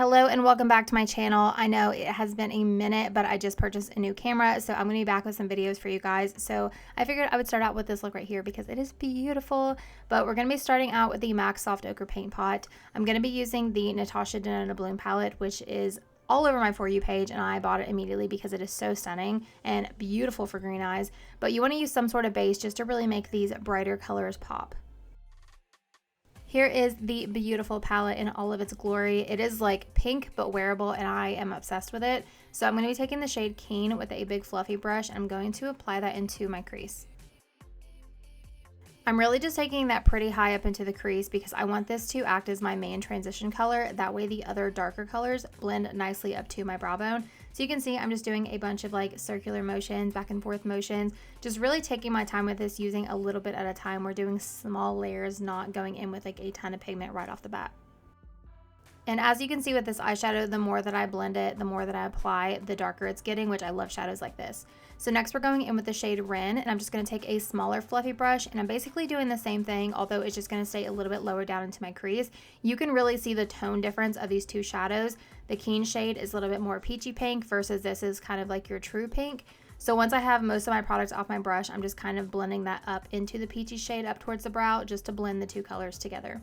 Hello and welcome back to my channel. I know it has been a minute, but I just purchased a new camera, so I'm going to be back with some videos for you guys. So I figured I would start out with this look right here because it is beautiful, but we're going to be starting out with the MAC Soft Ochre Paint Pot. I'm going to be using the Natasha Denona Bloom palette, which is all over my For You page, and I bought it immediately because it is so stunning and beautiful for green eyes. But you want to use some sort of base just to really make these brighter colors pop. Here is the beautiful palette in all of its glory. It is like pink but wearable, and I am obsessed with it. So I'm going to be taking the shade Keen with a big fluffy brush, and I'm going to apply that into my crease. I'm really just taking that pretty high up into the crease because I want this to act as my main transition color. That way the other darker colors blend nicely up to my brow bone. So you can see I'm just doing a bunch of like circular motions, back and forth motions, just really taking my time with this, using a little bit at a time. We're doing small layers, not going in with like a ton of pigment right off the bat. And as you can see with this eyeshadow, the more that I blend it, the more that I apply, the darker it's getting, which I love shadows like this. So next we're going in with the shade Ren, and I'm just going to take a smaller fluffy brush, and I'm basically doing the same thing, although it's just going to stay a little bit lower down into my crease. You can really see the tone difference of these two shadows. The Keen shade is a little bit more peachy pink versus this is kind of like your true pink. So once I have most of my products off my brush, I'm just kind of blending that up into the peachy shade up towards the brow just to blend the two colors together.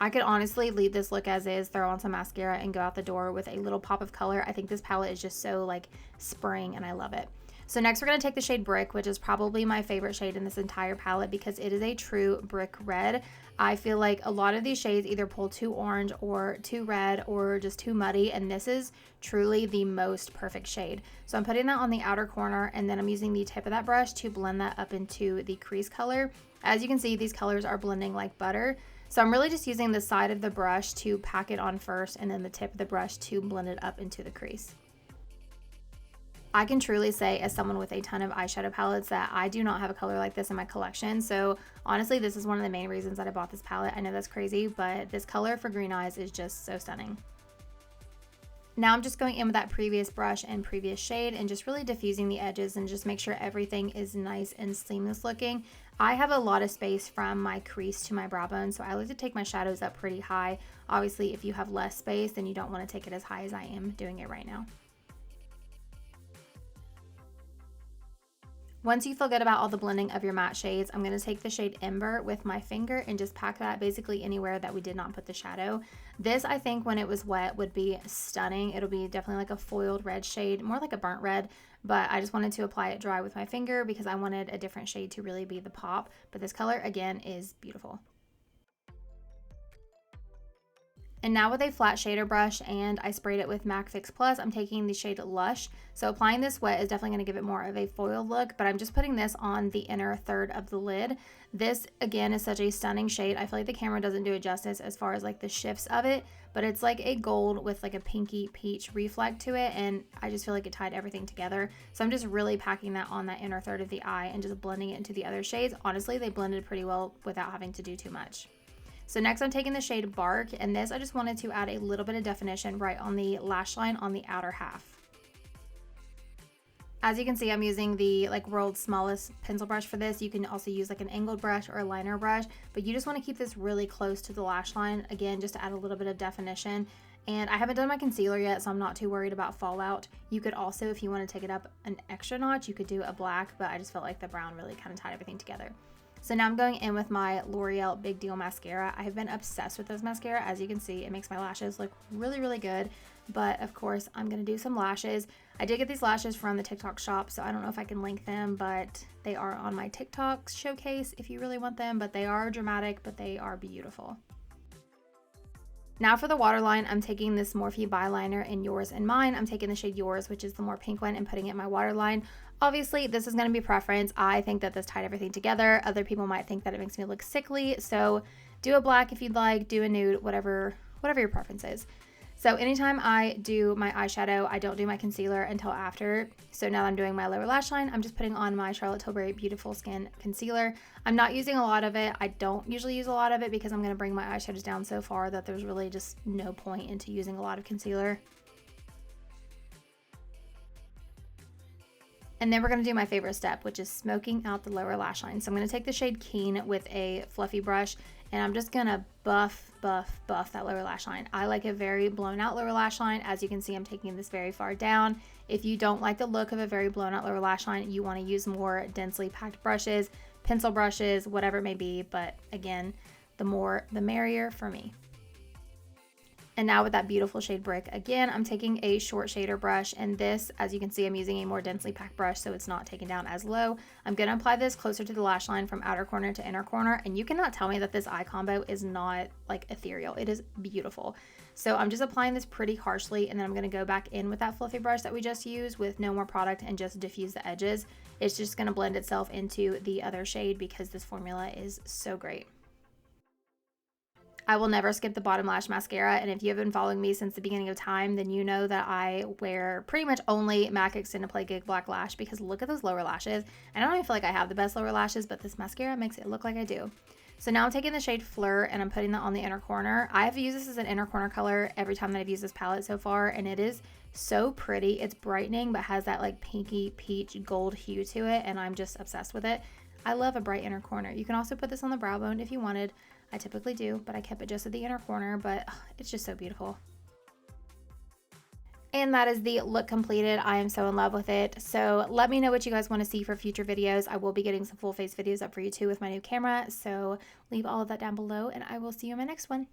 I could honestly leave this look as is, throw on some mascara, and go out the door with a little pop of color. I think this palette is just so like spring, and I love it. So next we're going to take the shade Brick, which is probably my favorite shade in this entire palette because it is a true brick red. I feel like a lot of these shades either pull too orange or too red or just too muddy, and this is truly the most perfect shade. So I'm putting that on the outer corner, and then I'm using the tip of that brush to blend that up into the crease color. As you can see, these colors are blending like butter. So I'm really just using the side of the brush to pack it on first, and then the tip of the brush to blend it up into the crease. I can truly say, as someone with a ton of eyeshadow palettes, that I do not have a color like this in my collection. So honestly, this is one of the main reasons that I bought this palette. I know that's crazy, but this color for green eyes is just so stunning. Now I'm just going in with that previous brush and previous shade and just really diffusing the edges and just make sure everything is nice and seamless looking. I have a lot of space from my crease to my brow bone, so I like to take my shadows up pretty high. Obviously, if you have less space, then you don't want to take it as high as I am doing it right now. Once you feel good about all the blending of your matte shades, I'm going to take the shade Ember with my finger and just pack that basically anywhere that we did not put the shadow. This, I think, when it was wet would be stunning. It'll be definitely like a foiled red shade, more like a burnt red, but I just wanted to apply it dry with my finger because I wanted a different shade to really be the pop. But this color, again, is beautiful. And now with a flat shader brush, and I sprayed it with MAC Fix Plus, I'm taking the shade Lush. So applying this wet is definitely going to give it more of a foil look, but I'm just putting this on the inner third of the lid. This, again, is such a stunning shade. I feel like the camera doesn't do it justice as far as like the shifts of it, but it's like a gold with like a pinky peach reflect to it, and I just feel like it tied everything together. So I'm just really packing that on that inner third of the eye and just blending it into the other shades. Honestly, they blended pretty well without having to do too much. So next I'm taking the shade Bark, and this I just wanted to add a little bit of definition right on the lash line on the outer half. As you can see, I'm using the like world's smallest pencil brush for this. You can also use like an angled brush or a liner brush, but you just want to keep this really close to the lash line, again, just to add a little bit of definition. And I haven't done my concealer yet, so I'm not too worried about fallout. You could also, if you want to take it up an extra notch, you could do a black, but I just felt like the brown really kind of tied everything together. So now I'm going in with my L'Oreal Big Deal mascara. I have been obsessed with this mascara. As you can see, it makes my lashes look really, really good. But of course, I'm going to do some lashes. I did get these lashes from the TikTok shop, so I don't know if I can link them, but they are on my TikTok showcase if you really want them. But they are dramatic, but they are beautiful. Now for the waterline, I'm taking this Morphe Byliner in Yours and Mine. I'm taking the shade Yours, which is the more pink one, and putting it in my waterline. Obviously, this is going to be preference. I think that this tied everything together. Other people might think that it makes me look sickly. So do a black if you'd like, do a nude, whatever your preference is. So anytime I do my eyeshadow, I don't do my concealer until after. So now that I'm doing my lower lash line, I'm just putting on my Charlotte Tilbury Beautiful Skin Concealer. I'm not using a lot of it. I don't usually use a lot of it because I'm going to bring my eyeshadows down so far that there's really just no point into using a lot of concealer. And then we're going to do my favorite step, which is smoking out the lower lash line. So I'm going to take the shade Keen with a fluffy brush, and I'm just going to buff buff that lower lash line. I like a very blown out lower lash line. As you can see, I'm taking this very far down. If you don't like the look of a very blown out lower lash line, you want to use more densely packed brushes, pencil brushes, whatever it may be. But again, the more the merrier for me. And now with that beautiful shade Brick, again, I'm taking a short shader brush, and this, as you can see, I'm using a more densely packed brush so it's not taken down as low. I'm going to apply this closer to the lash line from outer corner to inner corner, and you cannot tell me that this eye combo is not like ethereal. It is beautiful. So I'm just applying this pretty harshly, and then I'm going to go back in with that fluffy brush that we just used with no more product and just diffuse the edges. It's just going to blend itself into the other shade because this formula is so great. I will never skip the bottom lash mascara, and if you have been following me since the beginning of time, then you know that I wear pretty much only MAC Extend to Play Gig Black Lash because look at those lower lashes. And I don't even feel like I have the best lower lashes, but this mascara makes it look like I do. So now I'm taking the shade Fleur and I'm putting that on the inner corner. I have used this as an inner corner color every time that I've used this palette so far, and it is so pretty. It's brightening but has that like pinky peach gold hue to it, and I'm just obsessed with it. I love a bright inner corner. You can also put this on the brow bone if you wanted. I typically do, but I kept it just at the inner corner, but it's just so beautiful. And that is the look completed. I am so in love with it. So let me know what you guys want to see for future videos. I will be getting some full face videos up for you too with my new camera. So leave all of that down below, and I will see you in my next one.